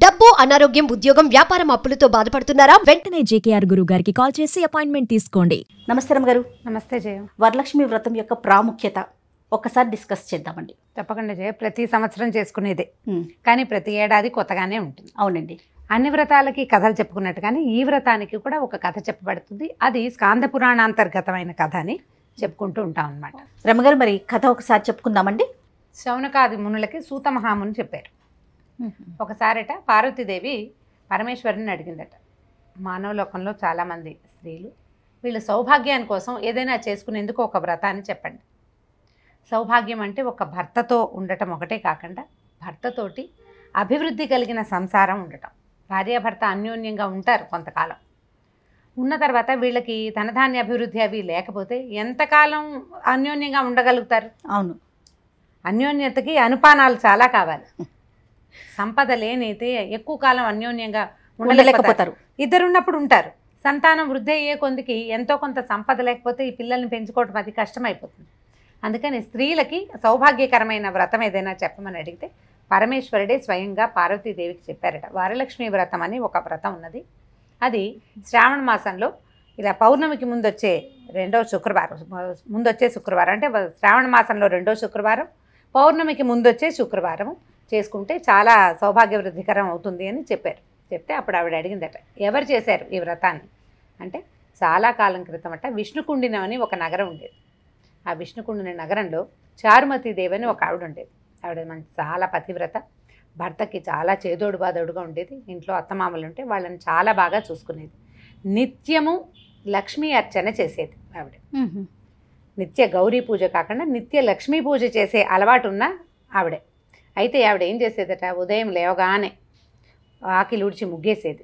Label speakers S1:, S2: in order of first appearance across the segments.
S1: డబ్బు, అనారోగ్యం, ఉద్యోగం, వ్యాపారం అప్పులతో బాధపడుతున్నారా?
S2: వెంటనే జేకేఆర్ గురువు గారికి కాల్ చేసి అపాయింట్మెంట్ తీసుకోండి.
S3: నమస్తే రమ్మగారు.
S4: నమస్తే జయ.
S3: వరలక్ష్మి వ్రతం యొక్క ప్రాముఖ్యత ఒక్కసారి డిస్కస్ చేద్దామండి.
S4: తప్పకుండా జయ. ప్రతి సంవత్సరం చేసుకునేదే, కానీ ప్రతి ఏడాది కొత్తగానే ఉంటుంది.
S3: అవునండి.
S4: అన్ని వ్రతాలకి కథలు చెప్పుకున్నట్టుగానే ఈ వ్రతానికి కూడా ఒక కథ చెప్పబడుతుంది. అది స్కాంద పురాణాంతర్గతమైన కథ అని చెప్పుకుంటూ ఉంటాం అన్నమాట.
S3: రమ్మగారు, మరి కథ ఒకసారి చెప్పుకుందామండి.
S4: శౌనకాది మునులకి సూత మహాముని చెప్పారు. ఒకసారట పార్వతీదేవి పరమేశ్వరుని అడిగిందట, మానవలోకంలో చాలామంది స్త్రీలు వీళ్ళ సౌభాగ్యాని కోసం ఏదైనా చేసుకునేందుకు ఒక వ్రతాన్ని చెప్పండి. సౌభాగ్యం అంటే ఒక భర్తతో ఉండటం ఒకటే కాకుండా భర్తతోటి అభివృద్ధి కలిగిన సంసారం ఉండటం. భార్యాభర్త అన్యోన్యంగా ఉంటారు కొంతకాలం, ఉన్న తర్వాత వీళ్ళకి ధనధాన్య అభివృద్ధి అవి లేకపోతే ఎంతకాలం అన్యోన్యంగా ఉండగలుగుతారు?
S3: అవును,
S4: అన్యోన్యతకి అనుపానాలు చాలా కావాలి. సంపద లేనైతే ఎక్కువ కాలం అన్యోన్యంగా ఉండలేకపోతారు. ఇద్దరున్నప్పుడు ఉంటారు, సంతానం వృద్ధి అయ్యే కొందికి ఎంతో కొంత సంపద లేకపోతే ఈ పిల్లల్ని పెంచుకోవడం అది కష్టమైపోతుంది. అందుకని స్త్రీలకి సౌభాగ్యకరమైన వ్రతం ఏదైనా చెప్పమని అడిగితే పరమేశ్వరుడే స్వయంగా పార్వతీదేవికి చెప్పారట. వరలక్ష్మి వ్రతం అని ఒక వ్రతం ఉన్నది. అది శ్రావణ మాసంలో ఇలా పౌర్ణమికి ముందొచ్చే శుక్రవారం అంటే శ్రావణ మాసంలో రెండో శుక్రవారం, పౌర్ణమికి ముందొచ్చే శుక్రవారం చేసుకుంటే చాలా సౌభాగ్యవృద్ధికరం అవుతుంది అని చెప్పారు. చెప్తే అప్పుడు ఆవిడ అడిగిందట, ఎవరు చేశారు ఈ వ్రతాన్ని అంటే, చాలా కాలం క్రితం అట విష్ణుకుండినం అని ఒక నగరం ఉండేది. ఆ విష్ణుకుండిన నగరంలో చారుమతీదేవి అని ఒక ఆవిడ ఉండేది. ఆవిడ చాలా పతివ్రత, భర్తకి చాలా చేదోడు బాదోడుగా ఉండేది. ఇంట్లో అత్తమామలు ఉంటే వాళ్ళని చాలా బాగా చూసుకునేది. నిత్యము లక్ష్మీ అర్చన చేసేది ఆవిడ. నిత్య గౌరీ పూజ కాకుండా నిత్య లక్ష్మీ పూజ చేసే అలవాటు ఉన్న ఆవిడే. అయితే ఆవిడ ఏం చేసేదట, ఉదయం లేవగానే ఆకిలి ఉడిచి ముగ్గేసేది,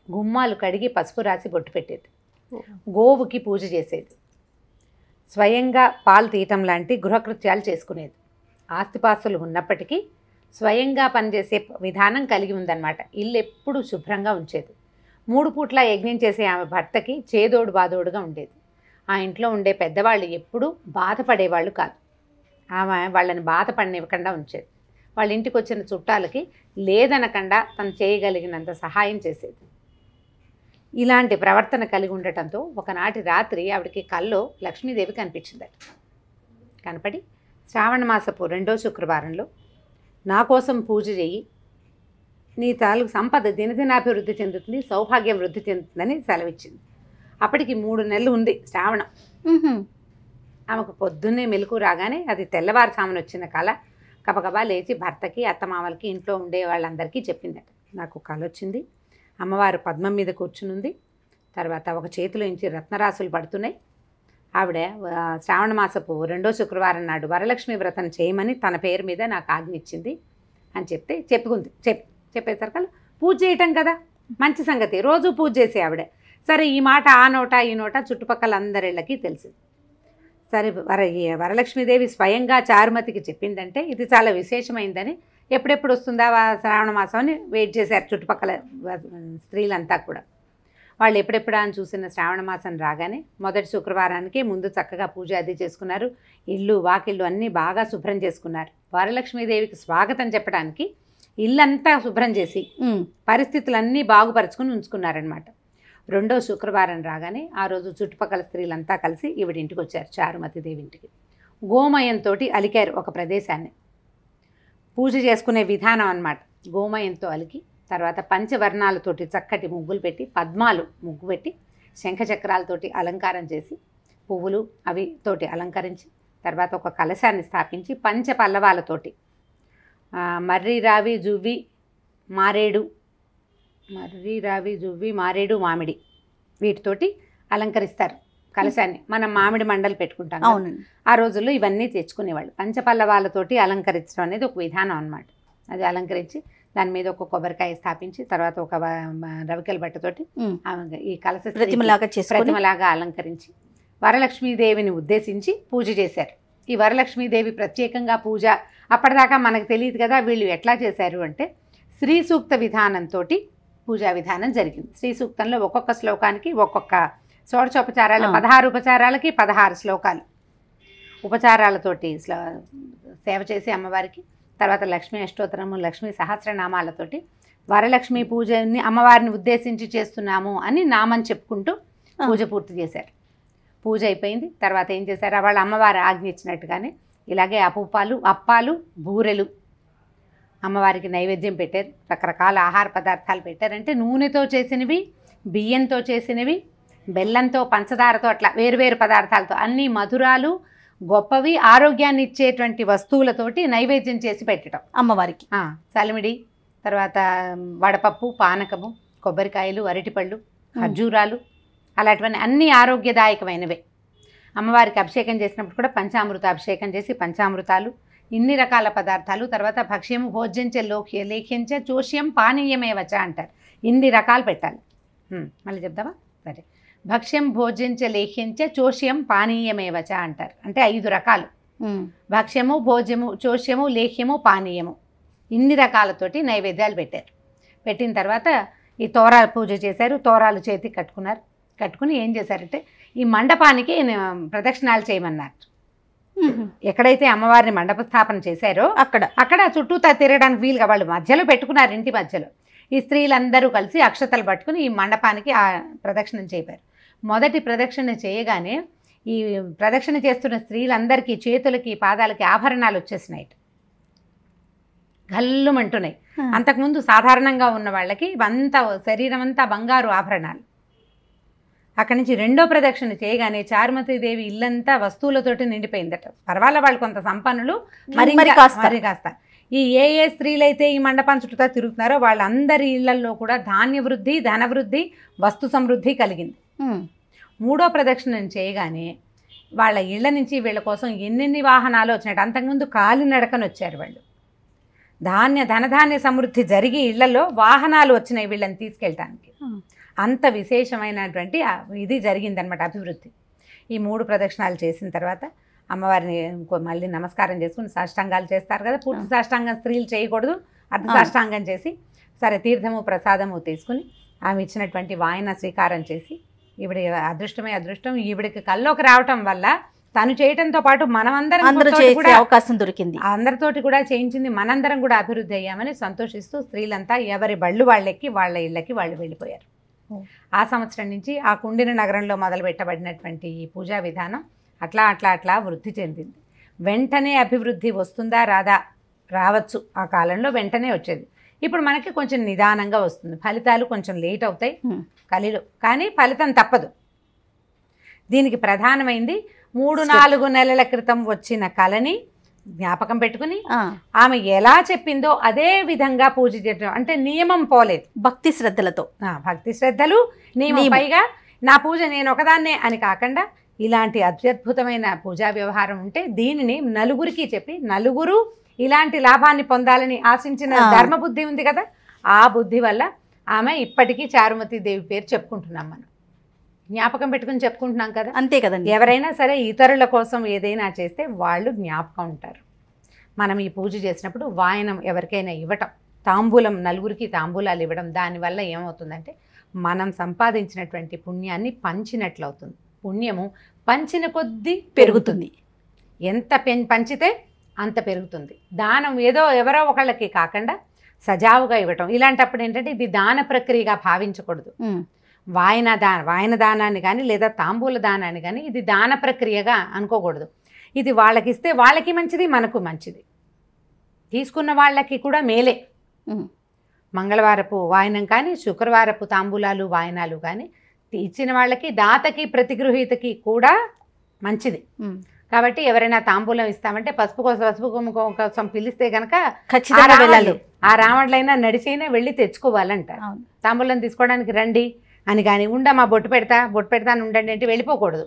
S4: గుమ్మాలు కడిగి పసుపు రాసి బొట్టు పెట్టేది, గోవుకి పూజ చేసేది, స్వయంగా పాలు తీయటం లాంటి గృహకృత్యాలు చేసుకునేది. ఆస్తిపాస్తులు ఉన్నప్పటికీ స్వయంగా పనిచేసే విధానం కలిగి ఉందన్నమాట. ఇల్లు ఎప్పుడూ శుభ్రంగా ఉంచేది. 3 పూట్ల యజ్ఞం చేసే ఆమె భర్తకి చేదోడు బాదోడుగా ఉండేది. ఆ ఇంట్లో ఉండే పెద్దవాళ్ళు ఎప్పుడూ బాధపడేవాళ్ళు కాదు. ఆమె వాళ్ళని బాధపడనివ్వకుండా ఉంచేది. వాళ్ళ ఇంటికి వచ్చిన చుట్టాలకి లేదనకుండా తను చేయగలిగినంత సహాయం చేసేది. ఇలాంటి ప్రవర్తన కలిగి ఉండటంతో ఒకనాటి రాత్రి ఆవిడకి కల్లో లక్ష్మీదేవి కనిపించిందట. కనపడి, శ్రావణ మాసపు రెండో శుక్రవారంలో నా కోసం పూజ చెయ్యి, నీ తాలూకు సంపద దినదినాభివృద్ధి చెందుతుంది, సౌభాగ్యం వృద్ధి చెందుతుందని సెలవిచ్చింది. అప్పటికి 3 నెలలు ఉంది శ్రావణం. ఆమెకు పొద్దున్నే మెలకు రాగానే, అది తెల్లవారుజామున వచ్చిన కళ, గబగబా లేచి భర్తకి అత్తమామలకి ఇంట్లో ఉండే వాళ్ళందరికీ చెప్పిందట, నాకు కళ వచ్చింది, అమ్మవారు పద్మం మీద కూర్చునుంది, తర్వాత ఒక చేతిలో నుంచి రత్నరాసులు పడుతున్నాయి, ఆవిడ శ్రావణ మాసపు రెండో శుక్రవారం నాడు వరలక్ష్మి వ్రతం చేయమని తన పేరు మీద నాకు ఆజ్ఞ ఇచ్చింది అని చెప్తే చెప్పేసరికి పూజ చేయటం కదా మంచి సంగతి, రోజు పూజ చేసే ఆవిడ. సరే, ఈ మాట ఆ నోట ఈ నోట చుట్టుపక్కల అందరిళ్ళకి తెలిసింది. సరే, వరలక్ష్మీదేవి స్వయంగా చారుమతికి చెప్పిందంటే ఇది చాలా విశేషమైందని ఎప్పుడెప్పుడు వస్తుందా శ్రావణ మాసం అని వెయిట్ చేశారు చుట్టుపక్కల స్త్రీలంతా కూడా. వాళ్ళు ఎప్పుడెప్పుడా అని చూసిన శ్రావణ మాసం రాగానే మొదటి శుక్రవారానికి ముందు చక్కగా పూజ అది చేసుకున్నారు. ఇల్లు వాకిళ్ళు అన్నీ బాగా శుభ్రం చేసుకున్నారు. వరలక్ష్మీదేవికి స్వాగతం చెప్పడానికి ఇల్లంతా శుభ్రం చేసి పరిస్థితులన్నీ బాగుపరుచుకుని ఉంచుకున్నారనమాట. రెండో శుక్రవారం రాగానే ఆ రోజు చుట్టుపక్కల స్త్రీలంతా కలిసి ఈవిడింటికి వచ్చారు, చారుమతీదేవి ఇంటికి. గోమయంతో అలికారు ఒక ప్రదేశాన్ని. పూజ చేసుకునే విధానం అన్నమాట. గోమయంతో అలికి తర్వాత పంచవర్ణాలతోటి చక్కటి ముగ్గులు పెట్టి, పద్మాలు ముగ్గు పెట్టి, శంఖచక్రాలతోటి అలంకారం చేసి, పువ్వులు అవి తోటి అలంకరించి, తర్వాత ఒక కలశాన్ని స్థాపించి పంచపల్లవాలతోటి మర్రి రావి జువ్వి మారేడు మామిడి వీటితోటి అలంకరిస్తారు కలశాన్ని. మనం మామిడి మండలు పెట్టుకుంటాం. ఆ రోజుల్లో ఇవన్నీ తెచ్చుకునేవాళ్ళు. పంచపల్లవాలతోటి అలంకరించడం అనేది ఒక విధానం అన్నమాట. అది అలంకరించి దాని మీద ఒక కొబ్బరికాయ స్థాపించి, తర్వాత ఒక రవికల బట్టతోటి ఈ కలశ ప్రతిమలాగా అలంకరించి వరలక్ష్మీదేవిని ఉద్దేశించి పూజ చేశారు. ఈ వరలక్ష్మీదేవి ప్రత్యేకంగా పూజ అప్పటిదాకా మనకు తెలియదు కదా. వీళ్ళు ఎట్లా చేశారు అంటే, శ్రీ సూక్త విధానంతో పూజా విధానం జరిగింది. శ్రీ సూక్తంలో ఒక్కొక్క శ్లోకానికి ఒక్కొక్క షోడశోపచారాలు, 16 ఉపచారాలకి 16 శ్లోకాలు ఉపచారాలతోటి సేవ చేసి అమ్మవారికి, తర్వాత లక్ష్మీ అష్టోత్తరము, లక్ష్మీ సహస్రనామాలతోటి వరలక్ష్మి పూజని అమ్మవారిని ఉద్దేశించి చేస్తున్నాము అని నామని చెప్పుకుంటూ పూజ పూర్తి చేశారు. పూజ అయిపోయింది. తర్వాత ఏం చేశారు, వాళ్ళ అమ్మవారు ఆజ్ఞ ఇచ్చినట్టుగానే ఇలాగే అప్పాలు బూరెలు అమ్మవారికి నైవేద్యం పెట్టారు. రకరకాల ఆహార పదార్థాలు పెట్టారు. అంటే నూనెతో చేసినవి, బియ్యంతో చేసినవి, బెల్లంతో, పంచదారతో, అట్లా వేరువేరు పదార్థాలతో అన్ని మధురాలు, గొప్పవి, ఆరోగ్యాన్ని ఇచ్చేటువంటి వస్తువులతోటి నైవేద్యం చేసి పెట్టడం
S3: అమ్మవారికి.
S4: సలిమిడి, తర్వాత వడపప్పు, పానకము, కొబ్బరికాయలు, అరటిపళ్ళు, ఖర్జూరాలు, అలాంటివన్నీ అన్నీ ఆరోగ్యదాయకమైనవే. అమ్మవారికి అభిషేకం చేసినప్పుడు కూడా పంచామృత అభిషేకం చేసి పంచామృతాలు, ఇన్ని రకాల పదార్థాలు, తర్వాత భక్ష్యము భోజ్యంచే లేఖ్యంచే చోష్యం పానీయమేవచ అంటారు. ఇన్ని రకాలు పెట్టాలి. మళ్ళీ చెప్దామా? సరే. భక్ష్యం భోజ్యంచే లేఖ్యంచే చోష్యం పానీయమేవచ అంటారు. అంటే 5 రకాలు: భక్ష్యము, భోజ్యము, చోష్యము, లేఖ్యము, పానీయము, ఇన్ని రకాలతోటి నైవేద్యాలు పెట్టారు. పెట్టిన తర్వాత ఈ తోరాలు పూజ చేశారు. తోరాలు చేతికి కట్టుకుని ఏం చేశారంటే ఈ మండపానికి ప్రదక్షిణాలు చేయమన్నారు. ఎక్కడైతే అమ్మవారిని మండప స్థాపన చేశారో అక్కడ చుట్టూతా తిరగడానికి వీలుగా వాళ్ళు మధ్యలో పెట్టుకున్నారు. ఇంటి మధ్యలో ఈ స్త్రీలందరూ కలిసి అక్షతలు పట్టుకుని ఈ మండపానికి ప్రదక్షిణం చేపారు. మొదటి ప్రదక్షిణ చేయగానే ఈ ప్రదక్షిణ చేస్తున్న స్త్రీలందరికీ చేతులకి, పాదాలకి ఆభరణాలు వచ్చేసినాయి, గల్లుమంటున్నాయి. అంతకుముందు సాధారణంగా ఉన్న వాళ్ళకి అంతా శరీరం అంతా బంగారు ఆభరణాలు. అక్కడి నుంచి రెండో ప్రదక్షిణ చేయగానే చారుమతీదేవి ఇల్లంతా వస్తువులతోటి నిండిపోయిందట. పర్వాలే వాళ్ళు కొంత సంపన్నులు, మరి కాస్త ఈ ఏ స్త్రీలైతే ఈ మండపాన్ని చుట్టూ తిరుగుతున్నారో వాళ్ళందరి ఇళ్లలో కూడా ధాన్య వృద్ధి, ధన వృద్ధి, వస్తు సమృద్ధి కలిగింది. మూడో ప్రదక్షిణం చేయగానే వాళ్ళ ఇళ్ల నుంచి వీళ్ళ కోసం ఎన్నెన్ని వాహనాలు వచ్చినట్టు. అంతకుముందు కాలినడకను వచ్చారు వాళ్ళు. ధనధాన్య సమృద్ధి జరిగి ఇళ్లలో వాహనాలు వచ్చినాయి వీళ్ళని తీసుకెళ్ళటానికి. అంత విశేషమైనటువంటి ఇది జరిగిందనమాట, అభివృద్ధి. ఈ 3 ప్రదక్షిణాలు చేసిన తర్వాత అమ్మవారిని మళ్ళీ నమస్కారం చేసుకుని సాష్టాంగాలు చేస్తారు కదా. పూర్తి సాష్టాంగం స్త్రీలు చేయకూడదు, అర్ధ సాష్టాంగం చేసి సరే తీర్థము ప్రసాదము తీసుకుని ఆమె ఇచ్చినటువంటి వాయన స్వీకారం చేసి, ఈవిడ అదృష్టం ఈవిడికి కల్లోకి రావటం వల్ల తను చేయటంతో పాటు మనమందరం కూడా
S3: అవకాశం దొరికింది.
S4: అందరితోటి కూడా చేయించింది, మనందరం కూడా అభివృద్ధి అయ్యామని సంతోషిస్తూ స్త్రీలంతా ఎవరి బళ్ళు వాళ్ళెక్కి వాళ్ళ ఇళ్ళకి వాళ్ళు వెళ్ళిపోయారు. ఆ సంవత్సరం నుంచి ఆ కుండిన నగరంలో మొదలు పెట్టబడినటువంటి ఈ పూజా విధానం అట్లా వృద్ధి చెందింది. వెంటనే అభివృద్ధి వస్తుందా రాదా? రావచ్చు. ఆ కాలంలో వెంటనే వచ్చేది. ఇప్పుడు మనకి కొంచెం నిదానంగా వస్తుంది. ఫలితాలు కొంచెం లేట్ అవుతాయి కలిలో, కానీ ఫలితం తప్పదు. దీనికి ప్రధానమైంది 3-4 నెలల క్రితం వచ్చిన కళని జ్ఞాపకం పెట్టుకుని ఆమె ఎలా చెప్పిందో అదే విధంగా పూజ చేయడం. అంటే నియమం పోలేదు,
S3: భక్తి శ్రద్ధలతో.
S4: భక్తి శ్రద్ధలు, నియమం. పైగా నా పూజ నేను ఒకదాన్నే అని కాకుండా ఇలాంటి అత్యద్భుతమైన పూజా వ్యవహారం ఉంటే దీనిని నలుగురికి చెప్పి నలుగురు ఇలాంటి లాభాన్ని పొందాలని ఆశించిన ధర్మబుద్ధి ఉంది కదా, ఆ బుద్ధి వల్ల ఆమె ఇప్పటికీ చారుమతీదేవి పేరు చెప్పుకుంటున్నాం. మనం జ్ఞాపకం పెట్టుకుని చెప్పుకుంటున్నాం కదా.
S3: అంతే కదండి.
S4: ఎవరైనా సరే ఇతరుల కోసం ఏదైనా చేస్తే వాళ్ళు జ్ఞాపకం ఉంటారు. మనం ఈ పూజ చేసినప్పుడు వాయనం ఎవరికైనా ఇవ్వటం, తాంబూలం, నలుగురికి తాంబూలాలు ఇవ్వడం, దానివల్ల ఏమవుతుందంటే మనం సంపాదించినటువంటి పుణ్యాన్ని పంచినట్లు అవుతుంది. పుణ్యము పంచిన కొద్దీ పెరుగుతుంది. ఎంత పంచితే అంత పెరుగుతుంది. దానం ఏదో ఎవరో ఒకళ్ళకి కాకుండా సజావుగా ఇవ్వటం. ఇలాంటప్పుడు ఏంటంటే ఇది దాన ప్రక్రియగా భావించకూడదు. వాయన దానాన్ని కానీ లేదా తాంబూల దానాన్ని కానీ ఇది దాన ప్రక్రియగా అనుకోకూడదు. ఇది వాళ్ళకి ఇస్తే వాళ్ళకి మంచిది, మనకు మంచిది, తీసుకున్న వాళ్ళకి కూడా మేలే. మంగళవారపు వాయనం కానీ శుక్రవారపు తాంబూలాలు వాయనాలు కానీ ఇచ్చిన వాళ్ళకి, దాతకి, ప్రతిగృహీతకి కూడా మంచిది. కాబట్టి ఎవరైనా తాంబూలం ఇస్తామంటే పసుపు కోసం పిలిస్తే కనుక ఖచ్చితంగా వెళ్ళాలి. ఆ రావణులైనా నడిచైనా వెళ్ళి తెచ్చుకోవాలంట. తాంబూలం తీసుకోవడానికి రండి అని కానీ ఉండమా బొట్టు పెడతాను ఉండండి అంటే వెళ్ళిపోకూడదు,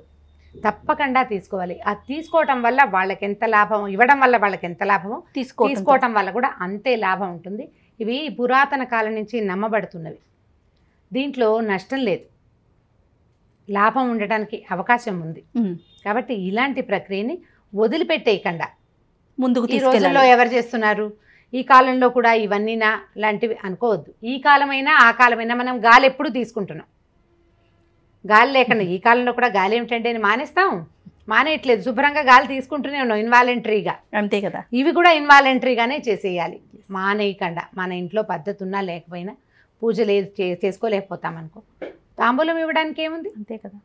S4: తప్పకుండా తీసుకోవాలి. ఆ తీసుకోవటం వల్ల వాళ్ళకి ఎంత లాభం, ఇవ్వడం వల్ల వాళ్ళకి ఎంత లాభమో తీసుకోవటం వల్ల కూడా అంతే లాభం ఉంటుంది. ఇవి పురాతన కాలం నుంచి నమ్మబడుతున్నవి. దీంట్లో నష్టం లేదు, లాభం ఉండటానికి అవకాశం ఉంది. కాబట్టి ఇలాంటి ప్రక్రియని వదిలిపెట్టేయకుండా ముందుకు ఈ రోజుల్లో ఎవరు చేస్తున్నారు, ఈ కాలంలో కూడా ఇవన్నీనా లాంటివి అనుకోవద్దు. ఈ కాలమైనా ఆ కాలమైనా మనం గాలి ఎప్పుడు తీసుకుంటున్నాం. గాలి లేకుండా ఈ కాలంలో కూడా గాలి ఏమిటంటే మానేయట్లేదు, శుభ్రంగా గాలి తీసుకుంటూనే ఉన్నాం ఇన్వాలంటరీగా.
S3: అంతే కదా.
S4: ఇవి కూడా ఇన్వాలంటరీగానే చేసేయాలి. మానేయకుండా మన ఇంట్లో పద్ధతి ఉన్నా లేకపోయినా పూజలు చేసుకోలేకపోతాం అనుకో, తాంబూలం ఇవ్వడానికి ఏముంది,
S3: అంతే కదా.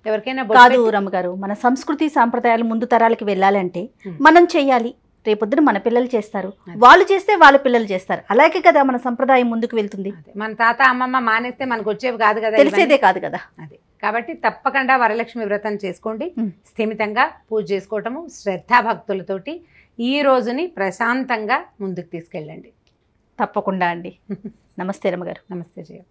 S4: ఎవరికైనా
S3: కాదు రమ్మగారు, మన సంస్కృతి సాంప్రదాయాలు ముందు తరాలకి వెళ్ళాలంటే మనం చెయ్యాలి. రేపొద్దున మన పిల్లలు చేస్తారు, వాళ్ళు చేస్తే వాళ్ళ పిల్లలు చేస్తారు. అలాగే కదా మన సంప్రదాయం ముందుకు వెళ్తుంది.
S4: మన తాత అమ్మమ్మ మానేస్తే మనకు వచ్చేవి కాదు కదా,
S3: తెలిసేదే కాదు కదా.
S4: అదే కాబట్టి తప్పకుండా వరలక్ష్మి వ్రతం చేసుకోండి. స్థిమితంగా పూజ చేసుకోవటము, శ్రద్ధాభక్తులతోటి ఈ రోజుని ప్రశాంతంగా ముందుకు తీసుకెళ్ళండి.
S3: తప్పకుండా అండి. నమస్తే రమ్మగారు.
S4: నమస్తే జయ.